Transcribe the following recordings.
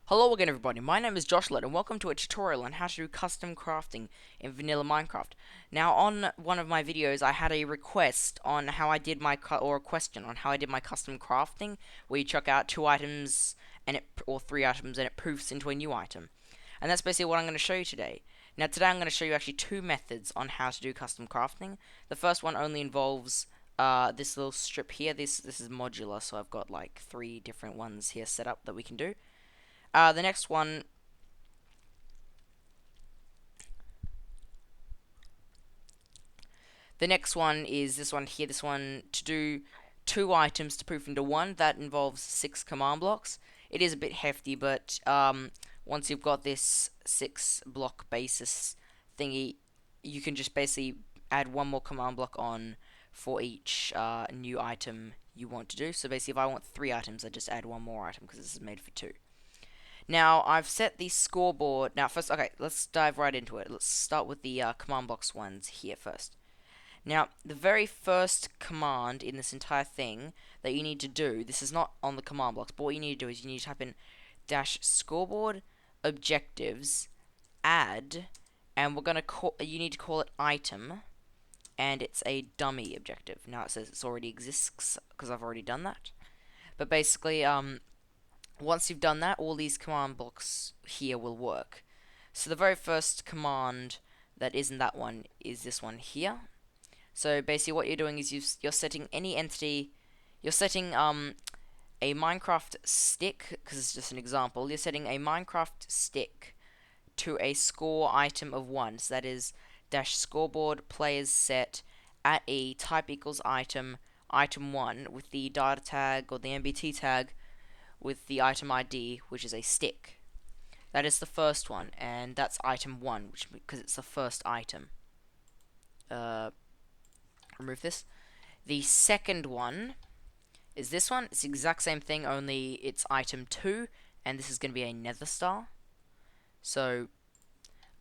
Hello again everybody, my name is Josh Lett and welcome to a tutorial on how to do custom crafting in vanilla Minecraft. Now on one of my videos I had a request on how I did my or a question on how I did my custom crafting, where you chuck out two items and or three items and it poofs into a new item. And that's basically what I'm going to show you today. Now today I'm going to show you actually two methods on how to do custom crafting. The first one only involves this little strip here. This is modular, so I've got like three different ones here set up that we can do. The next one is this one here. This one, to do two items to poof into one, that involves 6 command blocks. It is a bit hefty, but once you've got this 6 block basis thingy, you can just basically add one more command block on for each new item you want to do. So basically, if I want 3 items, I just add one more item because this is made for 2. Now, I've set the scoreboard. Now, first, okay, let's dive right into it. Let's start with the command box ones here first. Now, the very first command in this entire thing that you need to do, this is not on the command blocks, but what you need to do is you need to type in dash scoreboard objectives add, and we're gonna call. You need to call it item, and it's a dummy objective. Now it says it already exists because I've already done that. But basically, once you've done that, all these command blocks here will work. So the very first command that isn't that one is this one here. So basically what you're doing is you're setting any entity, you're setting a Minecraft stick, because it's just an example, you're setting a Minecraft stick to a score item of 1. So that is dash scoreboard players set at e type equals item 1 with the data tag or the MBT tag with the item ID, which is a stick. That is the first one, and that's item 1, which because it's the first item. Remove this. The second one is this one. It's the exact same thing, only it's item 2, and this is going to be a nether star. So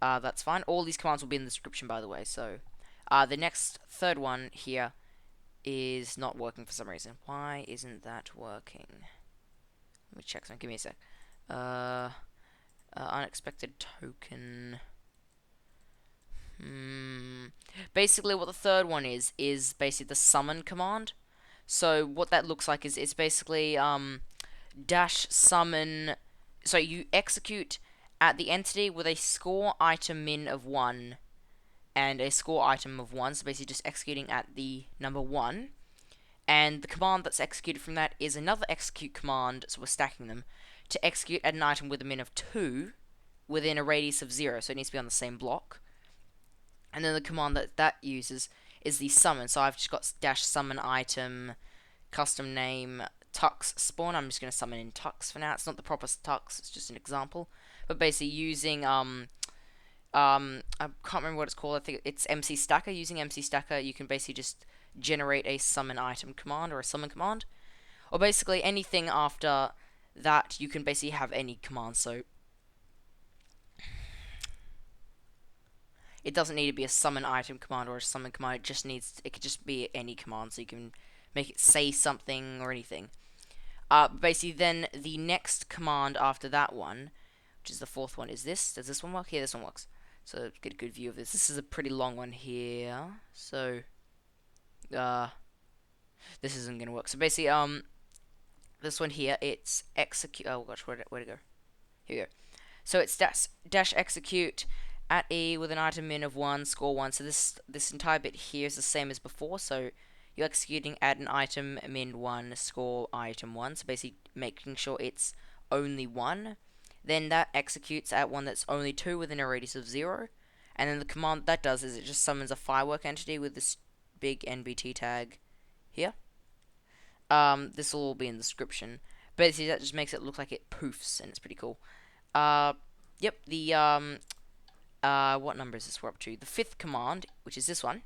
that's fine. All these commands will be in the description, by the way. So the next third one here is not working for some reason. Why isn't that working? Let me check something. Give me a sec. Unexpected token. Basically, what the third one is basically the summon command. So what that looks like is it's basically dash summon. So you execute at the entity with a score item min of 1 and a score item of 1. So basically just executing at the number 1. And the command that's executed from that is another execute command, so we're stacking them, to execute at an item with a min of 2 within a radius of 0, so it needs to be on the same block. And then the command that uses is the summon, so I've just got dash summon item, custom name, tux spawn. I'm just going to summon in tux for now. It's not the proper tux, it's just an example. But basically using, I can't remember what it's called, I think it's MC Stacker. Using MC Stacker, you can basically just generate a summon item command or a summon command, or basically anything after that you can basically have any command. So it doesn't need to be a summon item command or a summon command. It could just be any command, so you can make it say something or anything. Basically then the next command after that one, which is the fourth one, is this. Does this one work? Yeah, this one works. So get a good view of this. This is a pretty long one here, so this isn't gonna work. So basically, this one here, it's execute. Oh gosh, where'd it go? Here we go. So it's dash execute at e with an item min of 1, score 1. So this entire bit here is the same as before. So you're executing at an item min 1, score item 1. So basically making sure it's only 1. Then that executes at one that's only 2 within a radius of 0. And then the command that does is it just summons a firework entity with this big NBT tag here. This will all be in the description. Basically, that just makes it look like it poofs, and it's pretty cool. Yep, the, what number is this we're up to? The 5th command, which is this one,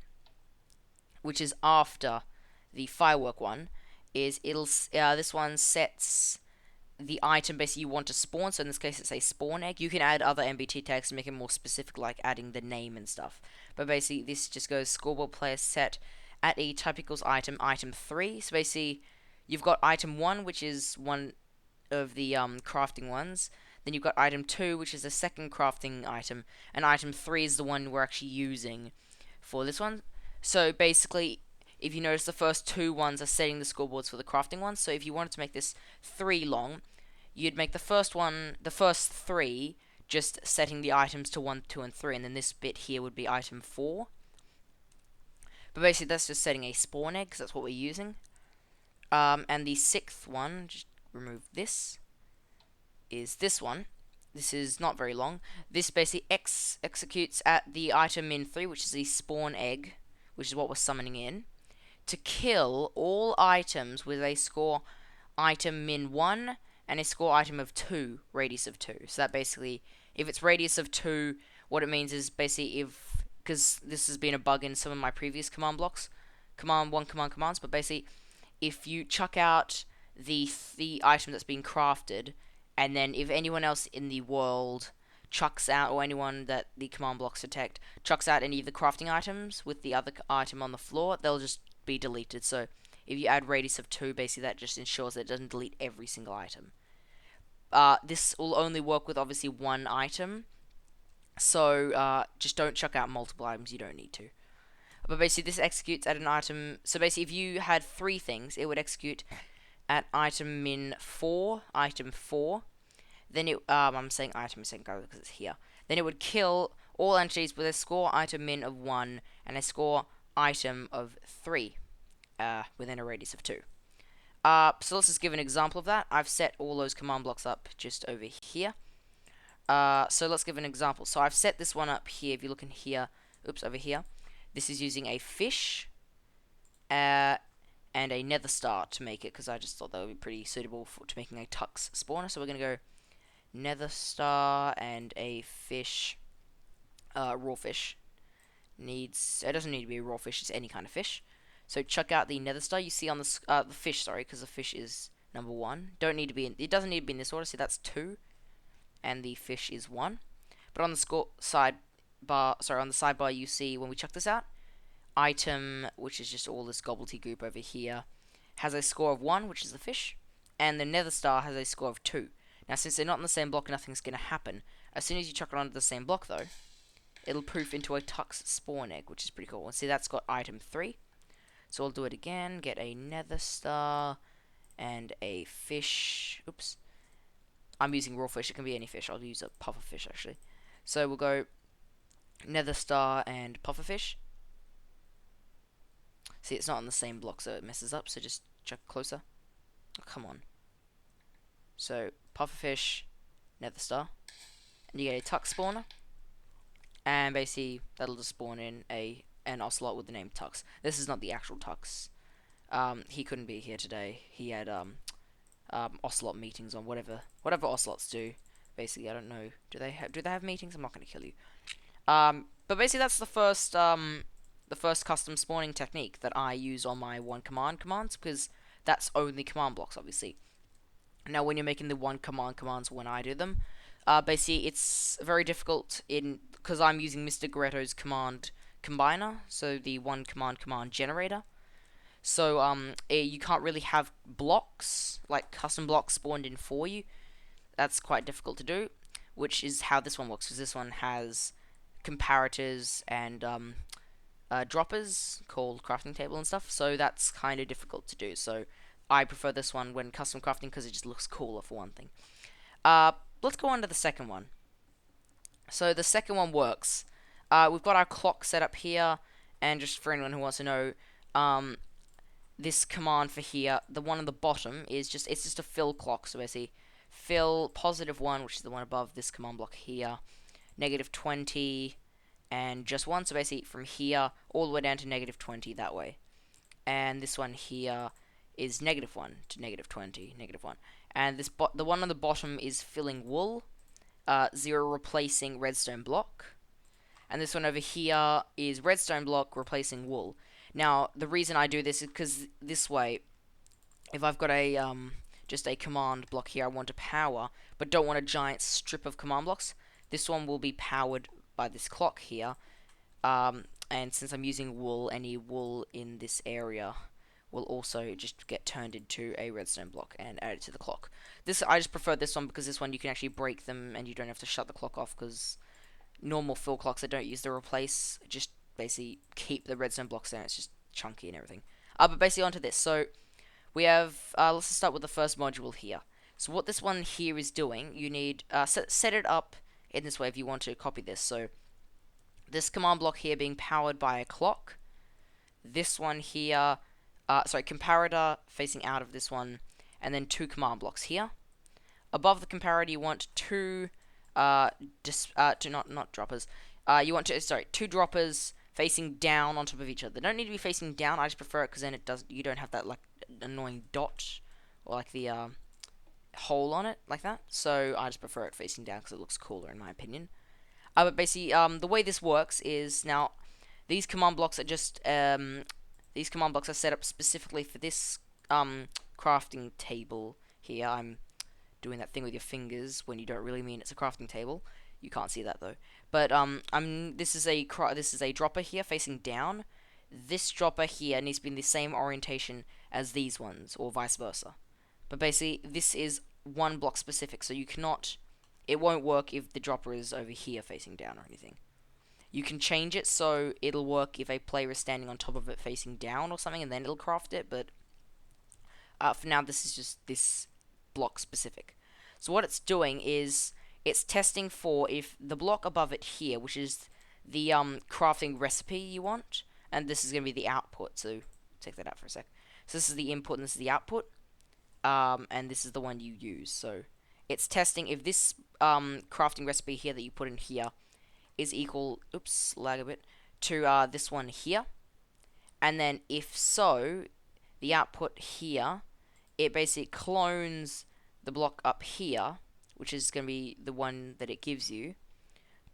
which is after the firework one, is this one sets the item basically you want to spawn. So in this case, it's a spawn egg. You can add other MBT tags to make it more specific, like adding the name and stuff. But basically, this just goes scoreboard player set at e type equals item 3. So basically, you've got item 1, which is one of the crafting ones. Then you've got item 2, which is the second crafting item, and item 3 is the one we're actually using for this one. So basically, if you notice, the first two ones are setting the scoreboards for the crafting ones. So if you wanted to make this 3 long, you'd make the first one, the first 3, just setting the items to 1, 2, and 3, and then this bit here would be item 4. But basically, that's just setting a spawn egg, because that's what we're using. And the 6th one, just remove this, is this one. This is not very long. This basically executes at the item min 3, which is the spawn egg, which is what we're summoning in, to kill all items with a score item min 1 and a score item of 2, radius of 2. So that basically, if it's radius of 2, what it means is basically if, because this has been a bug in some of my previous command blocks, command 1 command commands, but basically, if you chuck out the item that's been crafted, and then if anyone else in the world chucks out, or anyone that the command blocks detect, chucks out any of the crafting items with the other item on the floor, they'll just be deleted. So if you add radius of 2, basically that just ensures that it doesn't delete every single item. This will only work with obviously one item, so just don't chuck out multiple items you don't need to. But basically this executes at an item, so basically if you had 3 things, it would execute at item min 4, item 4, then it, I'm saying item second go because it's here, then it would kill all entities with a score item min of 1 and a score item of 3 within a radius of 2. So let's just give an example of that. I've set all those command blocks up just over here. So let's give an example. So I've set this one up here. If you look in here, oops, over here, this is using a fish and a nether star to make it, because I just thought that would be pretty suitable to making a tux spawner. So we're going to go nether star and a fish, raw fish. It doesn't need to be a raw fish, it's any kind of fish. So chuck out the nether star. You see on the fish, sorry, because the fish is number 1. It doesn't need to be in this order. See, that's 2, and the fish is 1. But on the on the sidebar, you see when we chuck this out, item, which is just all this gobbledygook over here, has a score of 1, which is the fish, and the nether star has a score of 2. Now, since they're not in the same block, nothing's going to happen. As soon as you chuck it onto the same block, though, it'll poof into a tux spawn egg, which is pretty cool. And see, that's got item 3. So I'll do it again, get a nether star and a fish. Oops. I'm using raw fish, it can be any fish. I'll use a puffer fish, actually. So we'll go nether star and puffer fish. See, it's not on the same block, so it messes up, so just check closer. Oh, come on. So, pufferfish, nether star, and you get a tux spawner, and basically, that'll just spawn in an ocelot with the name Tux. This is not the actual Tux. He couldn't be here today. He had, ocelot meetings on whatever ocelots do. Basically, I don't know. Do they have meetings? I'm not going to kill you. But basically, that's the first custom spawning technique that I use on my 1 command commands, because that's only command blocks, obviously. Now, when you're making the 1 command commands, when I do them, basically it's very difficult because I'm using Mr. Goretto's command combiner, so the 1 command generator. So you can't really have blocks, like custom blocks spawned in for you. That's quite difficult to do, which is how this one works, because this one has comparators and droppers called crafting table and stuff, so that's kind of difficult to do. So I prefer this one when custom crafting because it just looks cooler, for one thing. Let's go on to the second one. So the second one works. We've got our clock set up here, and just for anyone who wants to know, this command for here, the one on the bottom, it's just a fill clock. So basically, fill +1, which is the one above this command block here, -20, and just 1. So basically, from here all the way down to -20 that way. And this one here is -1 to -20, -1. And the one on the bottom is filling wool, 0 replacing redstone block. And this one over here is redstone block replacing wool. Now, the reason I do this is because this way, if I've got a just a command block here I want to power, but don't want a giant strip of command blocks, this one will be powered by this clock here. And since I'm using wool, any wool in this area will also just get turned into a redstone block and added to the clock. This I just prefer this one because this one you can actually break them and you don't have to shut the clock off, because normal fill clocks I don't use to replace just basically keep the redstone blocks there. It's just chunky and everything. But basically onto this. So we have let's start with the first module here. So what this one here is doing, you need set it up in this way if you want to copy this. So this command block here being powered by a clock. This one here, comparator facing out of this one, and then two command blocks here. Above the comparator, you want two, not droppers. You want two droppers facing down on top of each other. They don't need to be facing down. I just prefer it because then you don't have that like annoying dot or like the hole on it like that. So I just prefer it facing down because it looks cooler in my opinion. But basically, the way this works is now these command blocks are just set up specifically for this crafting table here. I'm doing that thing with your fingers when you don't really mean it's a crafting table. You can't see that though. But this is a dropper here facing down. This dropper here needs to be in the same orientation as these ones, or vice versa. But basically, this is one block specific, so you cannot. It won't work if the dropper is over here facing down or anything. You can change it so it'll work if a player is standing on top of it facing down or something, and then it'll craft it. But for now, this is just this block specific. So what it's doing is it's testing for if the block above it here, which is the crafting recipe you want, and this is going to be the output. So take that out for a sec. So this is the input and this is the output, and this is the one you use. So it's testing if this crafting recipe here that you put in here is equal, oops, lag a bit, to this one here. And then if so, the output here, it basically clones the block up here, which is going to be the one that it gives you,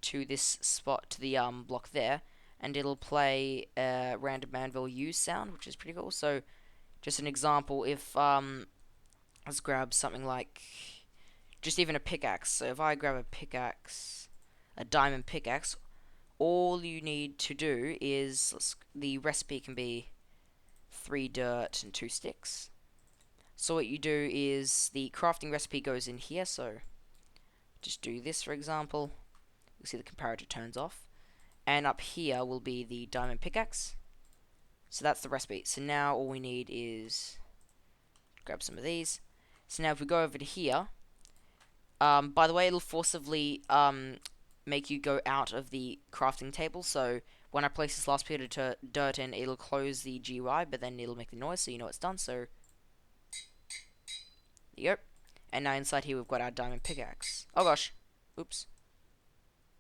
to this spot, to the block there, and it'll play a random anvil use sound, which is pretty cool. So just an example, if let's grab something like just even a pickaxe. So if I grab a pickaxe, a diamond pickaxe, all you need to do is, the recipe can be 3 dirt and 2 sticks. So what you do is the crafting recipe goes in here, so just do this for example. You'll see the comparator turns off, and up here will be the diamond pickaxe. So that's the recipe. So now all we need is grab some of these. So now if we go over to here, by the way, it'll forcibly make you go out of the crafting table. So when I place this last bit of dirt in, it'll close the GUI, but then it'll make the noise so you know it's done. So there you go. And now inside here we've got our diamond pickaxe. Oh gosh. Oops.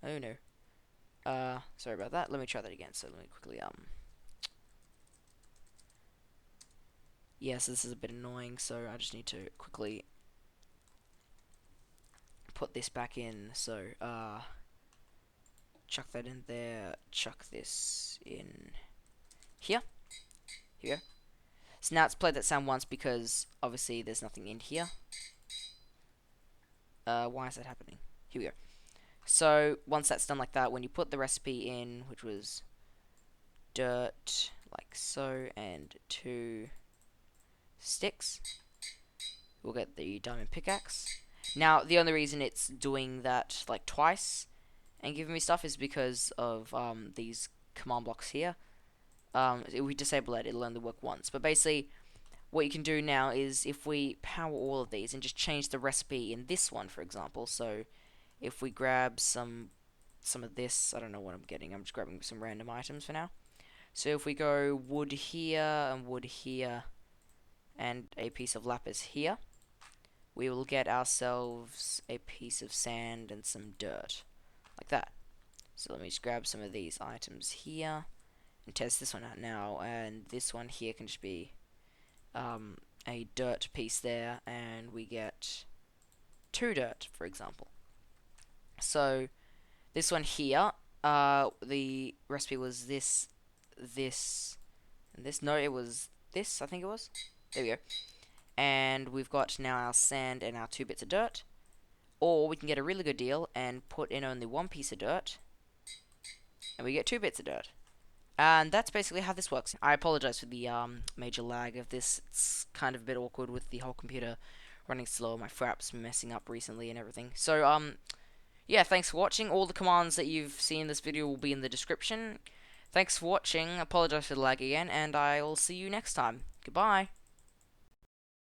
Oh no. Sorry about that. Let me try that again. So let me quickly yes, this is a bit annoying, so I just need to quickly put this back in. So chuck that in there, chuck this in here. Here we go. So now it's played that sound once because obviously there's nothing in here. Why is that happening? Here we go. So once that's done like that, when you put the recipe in, which was dirt, like so, and 2 sticks, we'll get the diamond pickaxe. Now, the only reason it's doing that like twice and giving me stuff is because of these command blocks here. If we disable it, it'll only work once. But basically, what you can do now is if we power all of these and just change the recipe in this one, for example. So if we grab some of this, I don't know what I'm getting. I'm just grabbing some random items for now. So if we go wood here and a piece of lapis here, we will get ourselves a piece of sand and some dirt, like that. So let me just grab some of these items here and test this one out now, and this one here can just be a dirt piece there, and we get 2 dirt, for example. So this one here, the recipe was this, and this. No, it was this, I think it was. There we go. And we've got now our sand and our 2 bits of dirt. Or we can get a really good deal and put in only 1 piece of dirt, and we get 2 bits of dirt. And that's basically how this works. I apologize for the major lag of this. It's kind of a bit awkward with the whole computer running slow. My fraps messing up recently and everything. So yeah, thanks for watching. All the commands that you've seen in this video will be in the description. Thanks for watching. Apologize for the lag again, and I will see you next time. Goodbye.